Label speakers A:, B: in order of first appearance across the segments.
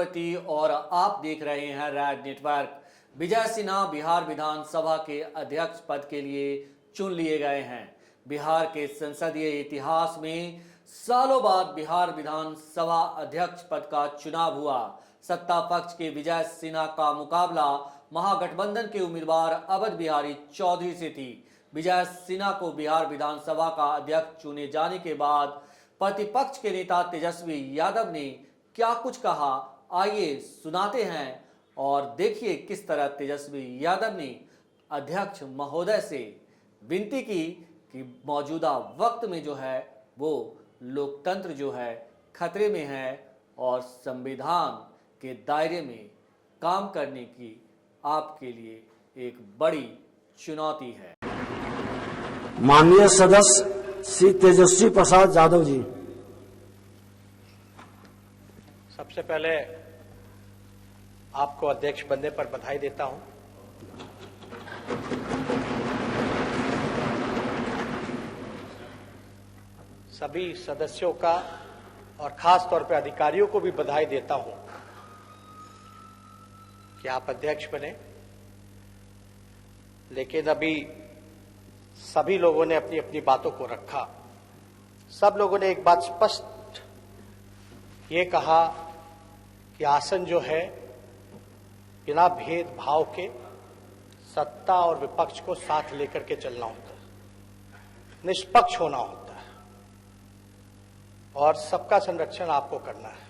A: चक्रवर्ती और आप देख रहे हैं रैड नेटवर्क। विजय सिन्हा बिहार विधानसभा के अध्यक्ष पद के लिए चुन लिए गए हैं। बिहार के संसदीय इतिहास में सालों बाद बिहार विधानसभा अध्यक्ष पद का चुनाव हुआ। सत्ता पक्ष के विजय सिन्हा का मुकाबला महागठबंधन के उम्मीदवार अवध बिहारी चौधरी से थी। विजय सिन्हा को बिहार विधानसभा का अध्यक्ष चुने जाने के बाद प्रतिपक्ष के नेता तेजस्वी यादव ने क्या कुछ कहा, आइए सुनाते हैं और देखिए किस तरह तेजस्वी यादव ने अध्यक्ष महोदय से विनती की कि मौजूदा वक्त में जो है वो लोकतंत्र जो है खतरे में है और संविधान के दायरे में काम करने की आपके लिए एक बड़ी चुनौती है।
B: माननीय सदस्य श्री तेजस्वी प्रसाद यादव जी।
C: सबसे पहले आपको अध्यक्ष बनने पर बधाई देता हूं। सभी सदस्यों का और खास तौर पर अधिकारियों को भी बधाई देता हूं कि आप अध्यक्ष बने। लेकिन अभी सभी लोगों ने अपनी अपनी बातों को रखा। सब लोगों ने एक बात स्पष्ट ये कहा कि आसन जो है बिना भेदभाव के सत्ता और विपक्ष को साथ लेकर के चलना होता है, निष्पक्ष होना होता है और सबका संरक्षण आपको करना है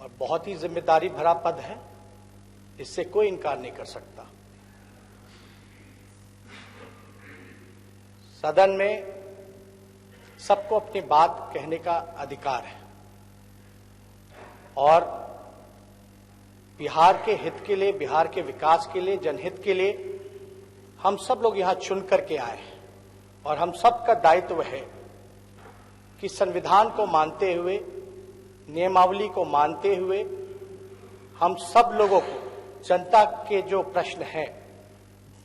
C: और बहुत ही जिम्मेदारी भरा पद है, इससे कोई इनकार नहीं कर सकता। सदन में सबको अपनी बात कहने का अधिकार है और बिहार के हित के लिए, बिहार के विकास के लिए, जनहित के लिए हम सब लोग यहां चुन करके आए हैं और हम सबका दायित्व है कि संविधान को मानते हुए, नियमावली को मानते हुए हम सब लोगों को जनता के जो प्रश्न हैं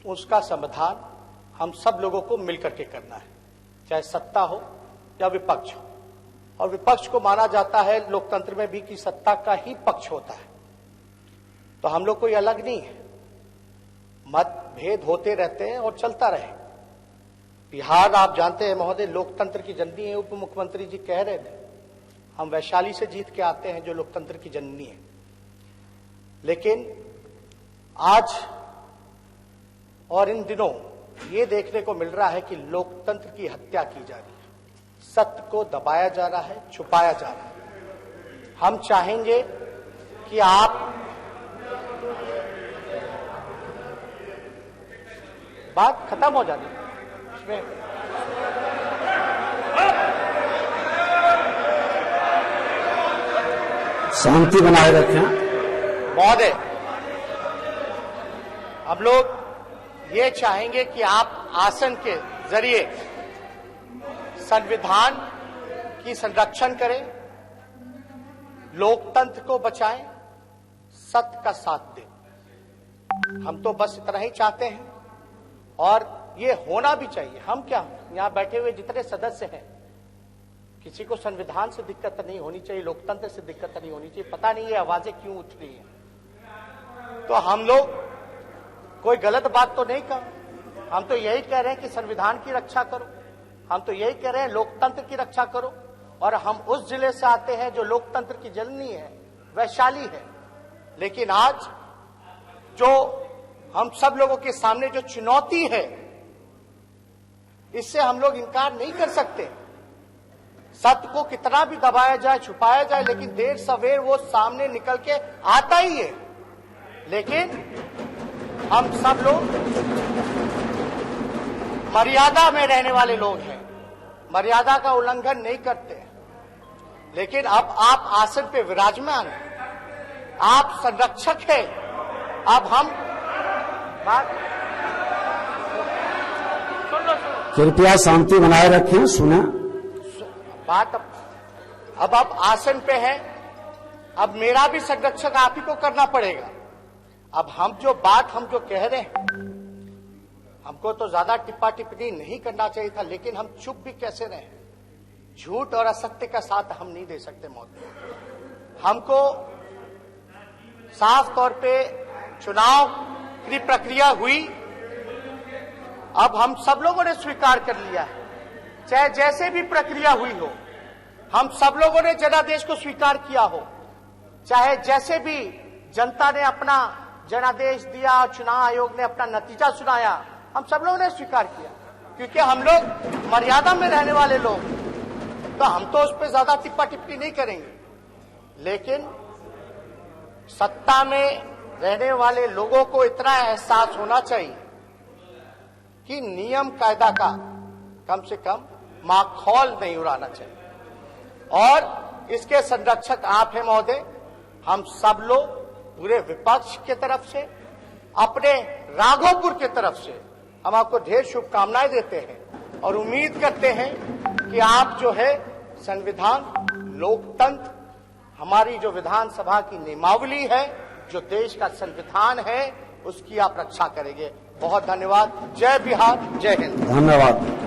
C: उसका समाधान हम सब लोगों को मिलकर के करना है, चाहे सत्ता हो या विपक्ष हो। और विपक्ष को माना जाता है लोकतंत्र में भी कि सत्ता का ही पक्ष होता है, तो हम लोग कोई अलग नहीं है। मतभेद होते रहते हैं और चलता रहे। बिहार आप जानते हैं महोदय लोकतंत्र की जननी है। उप मुख्यमंत्री जी कह रहे थे हम वैशाली से जीत के आते हैं जो लोकतंत्र की जननी है। लेकिन आज और इन दिनों ये देखने को मिल रहा है कि लोकतंत्र की हत्या की जा रही है, सत्य को दबाया जा रहा है, छुपाया जा रहा है। हम चाहेंगे कि आप बात खत्म हो जाती है इसमें।
B: शांति बनाए रखें
C: महोदय। हम लोग ये चाहेंगे कि आप आसन के जरिए संविधान की संरक्षण करें, लोकतंत्र को बचाएं, सत्य का साथ दें। हम तो बस इतना ही चाहते हैं और ये होना भी चाहिए। हम क्या, यहां बैठे हुए जितने सदस्य हैं किसी को संविधान से दिक्कत नहीं होनी चाहिए, लोकतंत्र से दिक्कत नहीं होनी चाहिए। पता नहीं ये आवाजें क्यों उठ रही हैं। तो हम लोग कोई गलत बात तो नहीं कर, हम तो यही कह रहे हैं कि संविधान की रक्षा करो, हम तो यही कह रहे हैं लोकतंत्र की रक्षा करो। और हम उस जिले से आते हैं जो लोकतंत्र की जननी है, वैशाली है। लेकिन आज जो हम सब लोगों के सामने जो चुनौती है, इससे हम लोग इनकार नहीं कर सकते। सत्य को कितना भी दबाया जाए, छुपाया जाए, लेकिन देर सवेर वो सामने निकल के आता ही है। लेकिन हम सब लोग मर्यादा में रहने वाले लोग हैं, मर्यादा का उल्लंघन नहीं करते। लेकिन अब आप आसन पे विराजमान हैं, आप संरक्षक हैं। अब हम बात
B: कृपया शांति बनाए रखें, सुने
C: बात। अब आप आसन पे हैं, अब मेरा भी संरक्षक आप ही को करना पड़ेगा। अब हम जो कह रहे हैं, हमको तो ज्यादा टिप्पा टिप्पणी नहीं करना चाहिए था, लेकिन हम चुप भी कैसे रहे। झूठ और असत्य का साथ हम नहीं दे सकते महोदय। हमको साफ तौर पे चुनाव की प्रक्रिया हुई। अब हम सब लोगों ने स्वीकार कर लिया है, चाहे जैसे भी प्रक्रिया हुई हो, हम सब लोगों ने जनादेश को स्वीकार किया हो, चाहे जैसे भी जनता ने अपना जनादेश दिया, चुनाव आयोग ने अपना नतीजा सुनाया, हम सब लोगों ने स्वीकार किया, क्योंकि हम लोग मर्यादा में रहने वाले लोग, तो हम तो उस पर ज्यादा टिप्पा टिप्पणी नहीं करेंगे। लेकिन सत्ता में रहने वाले लोगों को इतना एहसास होना चाहिए कि नियम कायदा का कम से कम माखौल नहीं उड़ाना चाहिए। और इसके संरक्षक आप हैं महोदय। हम सब लोग पूरे विपक्ष के तरफ से, अपने राघोपुर के तरफ से हम आपको ढेर शुभकामनाएं देते हैं और उम्मीद करते हैं कि आप जो है संविधान, लोकतंत्र, हमारी जो विधानसभा की नियमावली है, जो देश का संविधान है, उसकी आप रक्षा करेंगे। बहुत धन्यवाद। जय बिहार, जय हिंद।
B: धन्यवाद।